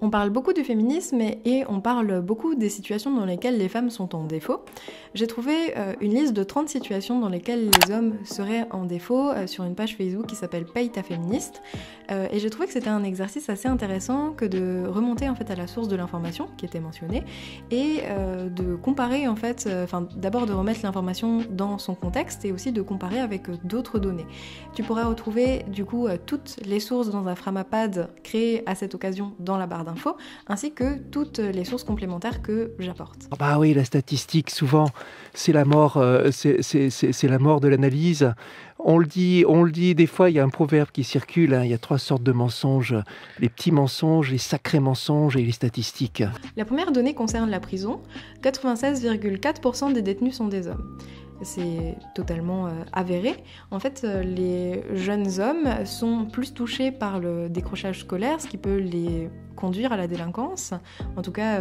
On parle beaucoup du féminisme et on parle beaucoup des situations dans lesquelles les femmes sont en défaut. J'ai trouvé une liste de 30 situations dans lesquelles les hommes seraient en défaut sur une page Facebook qui s'appelle Paye ta féministe. Et j'ai trouvé que c'était un exercice assez intéressant que de remonter en fait à la source de l'information qui était mentionnée et de comparer en fait, d'abord de remettre l'information dans son contexte et aussi de comparer avec d'autres données. Tu pourras retrouver du coup toutes les sources dans un Framapad créé à cette occasion dans la barre d'infos, ainsi que toutes les sources complémentaires que j'apporte. Bah oui, la statistique, souvent, c'est la mort, c'est la mort de l'analyse. On le dit, des fois, il y a un proverbe qui circule, hein, il y a 3 sortes de mensonges, les petits mensonges, les sacrés mensonges et les statistiques. La première donnée concerne la prison. 96,4% des détenus sont des hommes. C'est totalement avéré. En fait, les jeunes hommes sont plus touchés par le décrochage scolaire, ce qui peut les conduire à la délinquance. En tout cas,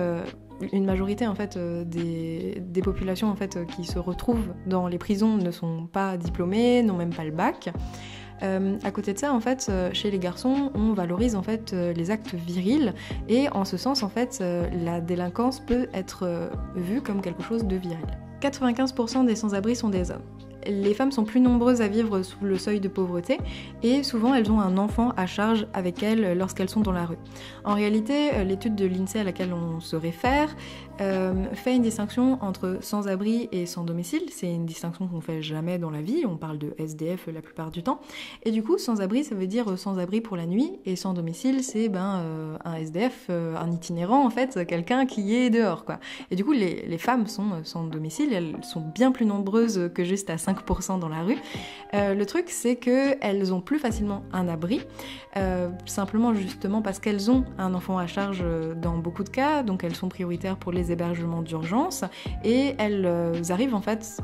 une majorité en fait, des populations en fait, qui se retrouvent dans les prisons ne sont pas diplômées, n'ont même pas le bac. À côté de ça, en fait, chez les garçons, on valorise en fait les actes virils et en ce sens, en fait, la délinquance peut être vue comme quelque chose de viril. 95% des sans-abri sont des hommes. Les femmes sont plus nombreuses à vivre sous le seuil de pauvreté et souvent elles ont un enfant à charge avec elles lorsqu'elles sont dans la rue. En réalité, l'étude de l'INSEE à laquelle on se réfère fait une distinction entre sans-abri et sans-domicile. C'est une distinction qu'on fait jamais dans la vie, on parle de SDF la plupart du temps. Et du coup, sans-abri, ça veut dire sans-abri pour la nuit et sans-domicile, c'est un SDF, un itinérant en fait, quelqu'un qui est dehors, quoi. Et du coup, les femmes sont sans domicile, elles sont bien plus nombreuses que juste à 5% dans la rue. Le truc, c'est qu'elles ont plus facilement un abri, simplement justement parce qu'elles ont un enfant à charge dans beaucoup de cas, donc elles sont prioritaires pour les hébergements d'urgence, et elles arrivent en fait...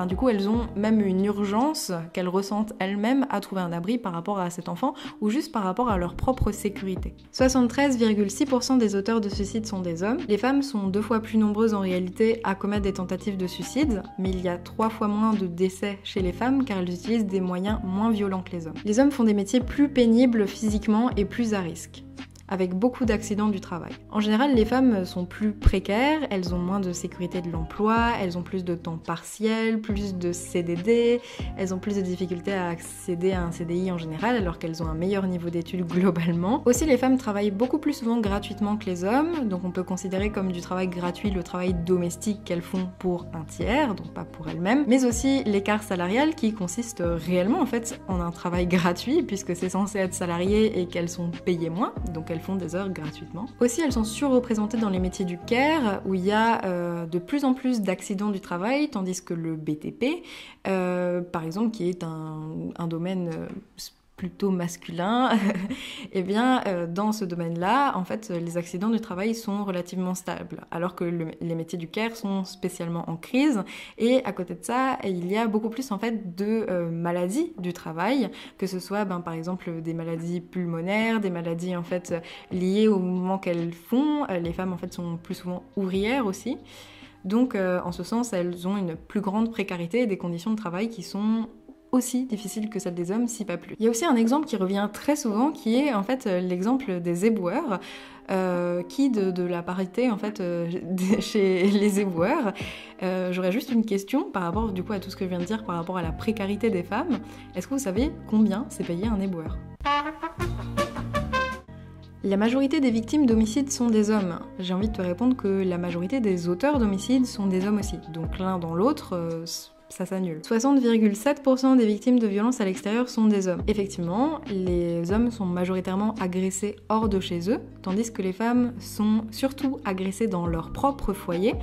du coup, elles ont même une urgence qu'elles ressentent elles-mêmes à trouver un abri par rapport à cet enfant ou juste par rapport à leur propre sécurité. 73,6% des auteurs de suicide sont des hommes. Les femmes sont 2 fois plus nombreuses en réalité à commettre des tentatives de suicide, mais il y a 3 fois moins de décès chez les femmes car elles utilisent des moyens moins violents que les hommes. Les hommes font des métiers plus pénibles physiquement et plus à risque, avec beaucoup d'accidents du travail. En général, les femmes sont plus précaires, elles ont moins de sécurité de l'emploi, elles ont plus de temps partiel, plus de CDD, elles ont plus de difficultés à accéder à un CDI en général, alors qu'elles ont un meilleur niveau d'études globalement. Aussi, les femmes travaillent beaucoup plus souvent gratuitement que les hommes, donc on peut considérer comme du travail gratuit le travail domestique qu'elles font pour un tiers, donc pas pour elles-mêmes, mais aussi l'écart salarial qui consiste réellement en fait en un travail gratuit, puisque c'est censé être salarié et qu'elles sont payées moins, donc elles font des heures gratuitement. Aussi, elles sont surreprésentées dans les métiers du care, où il y a de plus en plus d'accidents du travail, tandis que le BTP, par exemple, qui est un domaine plutôt masculin, et bien dans ce domaine-là, en fait, les accidents du travail sont relativement stables, alors que les métiers du care sont spécialement en crise, et à côté de ça, il y a beaucoup plus en fait de maladies du travail, que ce soit par exemple des maladies pulmonaires, des maladies en fait liées au mouvement qu'elles font. Les femmes en fait sont plus souvent ouvrières aussi. Donc en ce sens, elles ont une plus grande précarité et des conditions de travail qui sont aussi difficile que celle des hommes, si pas plus. Il y a aussi un exemple qui revient très souvent, qui est en fait l'exemple des éboueurs, qui de la parité en fait chez les éboueurs. J'aurais juste une question par rapport du coup à tout ce que je viens de dire par rapport à la précarité des femmes. Est-ce que vous savez combien c'est payé un éboueur ? La majorité des victimes d'homicides sont des hommes. J'ai envie de te répondre que la majorité des auteurs d'homicides sont des hommes aussi. Donc l'un dans l'autre, ça s'annule. 60,7% des victimes de violences à l'extérieur sont des hommes. Effectivement, les hommes sont majoritairement agressés hors de chez eux, tandis que les femmes sont surtout agressées dans leur propre foyer,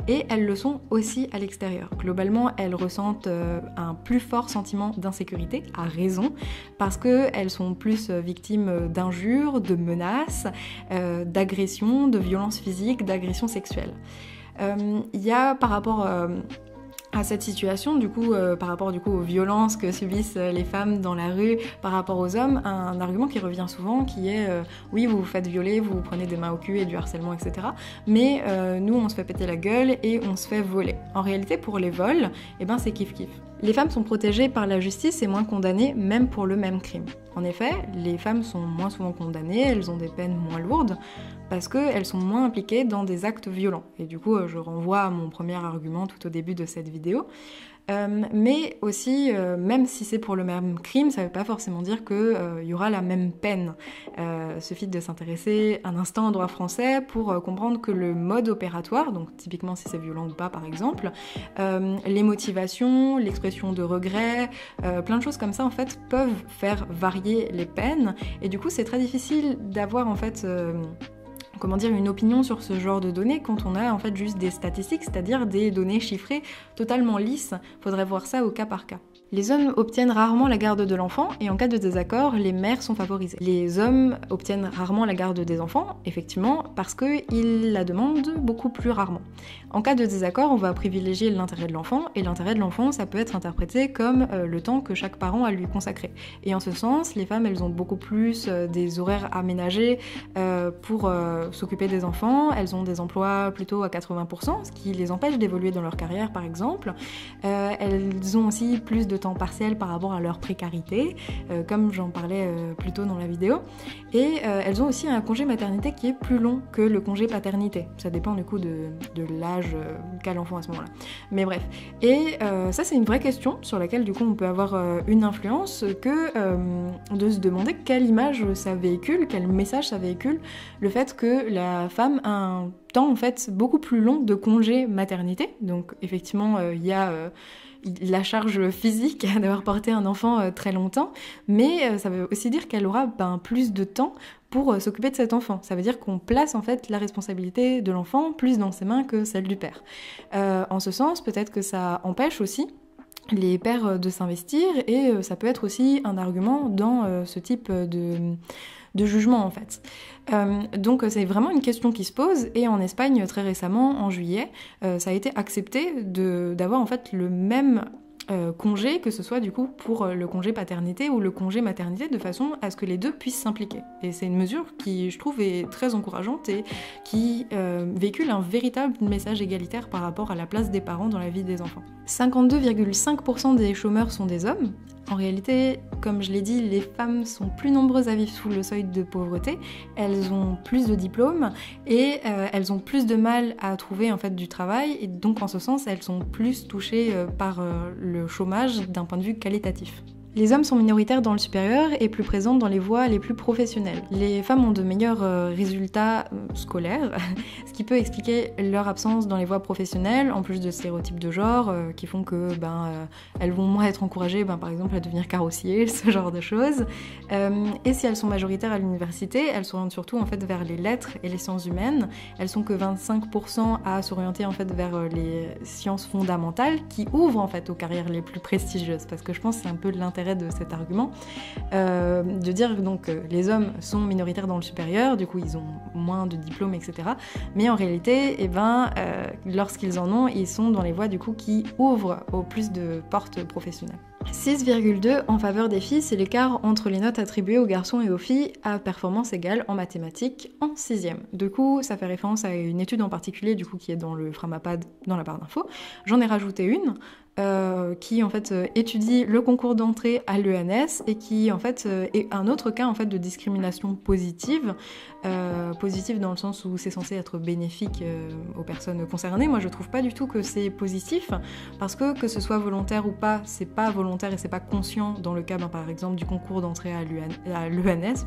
et elles le sont aussi à l'extérieur. Globalement, elles ressentent un plus fort sentiment d'insécurité, à raison, parce qu'elles sont plus victimes d'injures, de menaces, d'agressions, de violences physiques, d'agressions sexuelles. Il y a par rapport à cette situation, du coup, par rapport du coup aux violences que subissent les femmes dans la rue par rapport aux hommes, un argument qui revient souvent qui est oui, vous vous faites violer, vous vous prenez des mains au cul et du harcèlement, etc. Mais nous, on se fait péter la gueule et on se fait voler. En réalité, pour les vols, c'est kiff-kiff. Les femmes sont protégées par la justice et moins condamnées, même pour le même crime. En effet, les femmes sont moins souvent condamnées, elles ont des peines moins lourdes, parce qu'elles sont moins impliquées dans des actes violents. Et du coup, je renvoie à mon premier argument tout au début de cette vidéo. Mais aussi, même si c'est pour le même crime, ça ne veut pas forcément dire qu'il y aura la même peine. Suffit de s'intéresser un instant au droit français pour comprendre que le mode opératoire, donc typiquement si c'est violent ou pas par exemple, les motivations, l'expression de regret, plein de choses comme ça en fait peuvent faire varier les peines. Et du coup, c'est très difficile d'avoir en fait une opinion sur ce genre de données quand on a en fait juste des statistiques, c'est-à-dire des données chiffrées totalement lisses. Faudrait voir ça au cas par cas. Les hommes obtiennent rarement la garde de l'enfant et en cas de désaccord, les mères sont favorisées. Les hommes obtiennent rarement la garde des enfants, effectivement, parce qu'ils la demandent beaucoup plus rarement. En cas de désaccord, on va privilégier l'intérêt de l'enfant, et l'intérêt de l'enfant, ça peut être interprété comme le temps que chaque parent a lui consacré. Et en ce sens, les femmes, elles ont beaucoup plus des horaires aménagés pour s'occuper des enfants, elles ont des emplois plutôt à 80%, ce qui les empêche d'évoluer dans leur carrière par exemple. Elles ont aussi plus de temps partiel par rapport à leur précarité, comme j'en parlais plus tôt dans la vidéo. Et elles ont aussi un congé maternité qui est plus long que le congé paternité. Ça dépend du coup de l'âge qu'a l'enfant à ce moment-là. Mais bref. Et ça c'est une vraie question sur laquelle du coup on peut avoir une influence que de se demander quelle image ça véhicule, quel message ça véhicule, le fait que la femme a un temps en fait beaucoup plus long de congé maternité. Donc effectivement il y a la charge physique d'avoir porté un enfant très longtemps, mais ça veut aussi dire qu'elle aura plus de temps pour s'occuper de cet enfant. Ça veut dire qu'on place en fait la responsabilité de l'enfant plus dans ses mains que celle du père. En ce sens, peut-être que ça empêche aussi les pères de s'investir et ça peut être aussi un argument dans ce type de jugement en fait. Donc c'est vraiment une question qui se pose et en Espagne très récemment, en juillet, ça a été accepté d'avoir en fait le même congé, que ce soit du coup pour le congé paternité ou le congé maternité, de façon à ce que les deux puissent s'impliquer. Et c'est une mesure qui, je trouve, est très encourageante et qui véhicule un véritable message égalitaire par rapport à la place des parents dans la vie des enfants. 52,5% des chômeurs sont des hommes. En réalité, comme je l'ai dit, les femmes sont plus nombreuses à vivre sous le seuil de pauvreté, elles ont plus de diplômes et elles ont plus de mal à trouver en fait du travail et donc en ce sens elles sont plus touchées par le chômage d'un point de vue qualitatif. Les hommes sont minoritaires dans le supérieur et plus présents dans les voies les plus professionnelles. Les femmes ont de meilleurs résultats scolaires, ce qui peut expliquer leur absence dans les voies professionnelles, en plus de stéréotypes de genre qui font que elles vont moins être encouragées par exemple à devenir carrossier, ce genre de choses. Et si elles sont majoritaires à l'université, elles s'orientent surtout en fait vers les lettres et les sciences humaines. Elles sont que 25% à s'orienter en fait vers les sciences fondamentales qui ouvrent en fait aux carrières les plus prestigieuses, parce que je pense que c'est un peu l'intérêt de cet argument, de dire donc les hommes sont minoritaires dans le supérieur, du coup ils ont moins de diplômes, etc. Mais en réalité, lorsqu'ils en ont, ils sont dans les voies du coup qui ouvrent au plus de portes professionnelles. 6,2 en faveur des filles, c'est l'écart entre les notes attribuées aux garçons et aux filles à performance égale en mathématiques en 6e. Du coup, ça fait référence à une étude en particulier du coup qui est dans le Framapad dans la barre d'infos. J'en ai rajouté une qui en fait étudie le concours d'entrée à l'ENS et qui en fait est un autre cas en fait de discrimination positive, positive dans le sens où c'est censé être bénéfique aux personnes concernées. Moi je trouve pas du tout que c'est positif parce que ce soit volontaire ou pas, c'est pas volontaire et c'est pas conscient dans le cas par exemple du concours d'entrée à l'ENS,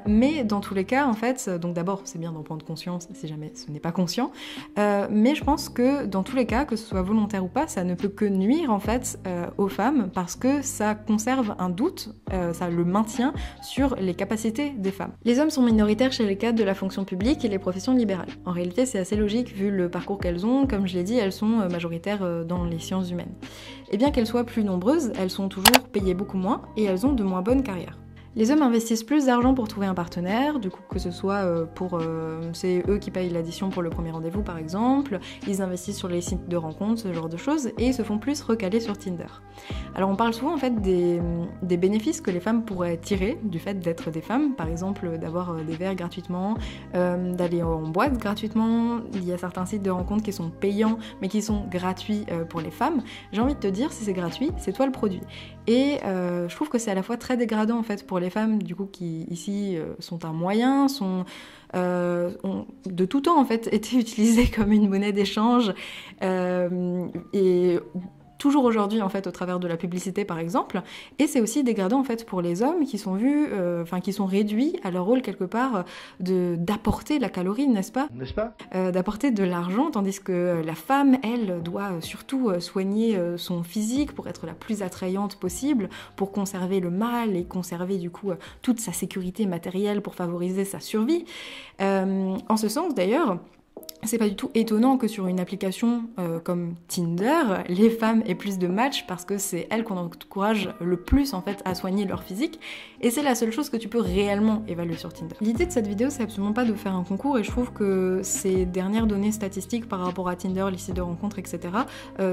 mais dans tous les cas en fait, donc d'abord c'est bien d'en prendre conscience si jamais ce n'est pas conscient, mais je pense que dans tous les cas, que ce soit volontaire ou pas, ça ne peut que nuire en fait aux femmes parce que ça conserve un doute, ça le maintient sur les capacités des femmes. Les hommes sont minoritaires chez les cadres de la fonction publique et les professions libérales. En réalité, c'est assez logique vu le parcours qu'elles ont. Comme je l'ai dit, elles sont majoritaires dans les sciences humaines. Et bien qu'elles soient plus nombreuses, elles sont toujours payées beaucoup moins et elles ont de moins bonnes carrières. Les hommes investissent plus d'argent pour trouver un partenaire, du coup que ce soit c'est eux qui payent l'addition pour le premier rendez-vous par exemple, ils investissent sur les sites de rencontres, ce genre de choses, et ils se font plus recaler sur Tinder. Alors on parle souvent en fait des bénéfices que les femmes pourraient tirer du fait d'être des femmes, par exemple d'avoir des verres gratuitement, d'aller en boîte gratuitement, il y a certains sites de rencontres qui sont payants mais qui sont gratuits pour les femmes. J'ai envie de te dire, si c'est gratuit, c'est toi le produit. Et je trouve que c'est à la fois très dégradant en fait pour les femmes du coup qui ici sont un moyen, ont de tout temps en fait été utilisées comme une monnaie d'échange et toujours aujourd'hui en fait au travers de la publicité par exemple, et c'est aussi dégradant en fait pour les hommes qui sont vus, qui sont réduits à leur rôle quelque part d'apporter la calorie, n'est-ce pas, d'apporter de l'argent, tandis que la femme elle doit surtout soigner son physique pour être la plus attrayante possible, pour conserver le mâle et conserver du coup toute sa sécurité matérielle pour favoriser sa survie. En ce sens d'ailleurs, c'est pas du tout étonnant que sur une application comme Tinder, les femmes aient plus de matchs parce que c'est elles qu'on encourage le plus en fait à soigner leur physique, et c'est la seule chose que tu peux réellement évaluer sur Tinder. L'idée de cette vidéo, c'est absolument pas de faire un concours, et je trouve que ces dernières données statistiques par rapport à Tinder, les sites de rencontres, etc.,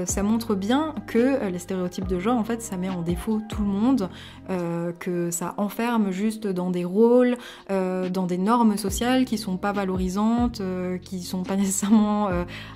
ça montre bien que les stéréotypes de genre, en fait, ça met en défaut tout le monde, que ça enferme juste dans des rôles, dans des normes sociales qui sont pas valorisantes, qui sont pas nécessairement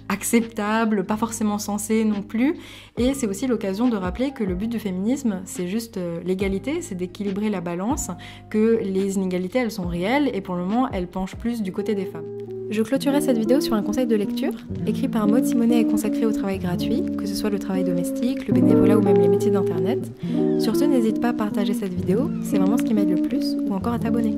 acceptables, pas forcément sensées non plus. Et c'est aussi l'occasion de rappeler que le but du féminisme, c'est juste l'égalité, c'est d'équilibrer la balance, que les inégalités, elles sont réelles, et pour le moment, elles penchent plus du côté des femmes. Je clôturerai cette vidéo sur un conseil de lecture, écrit par Maud Simonet et consacré au travail gratuit, que ce soit le travail domestique, le bénévolat ou même les métiers d'internet. Sur ce, n'hésite pas à partager cette vidéo, c'est vraiment ce qui m'aide le plus, ou encore à t'abonner.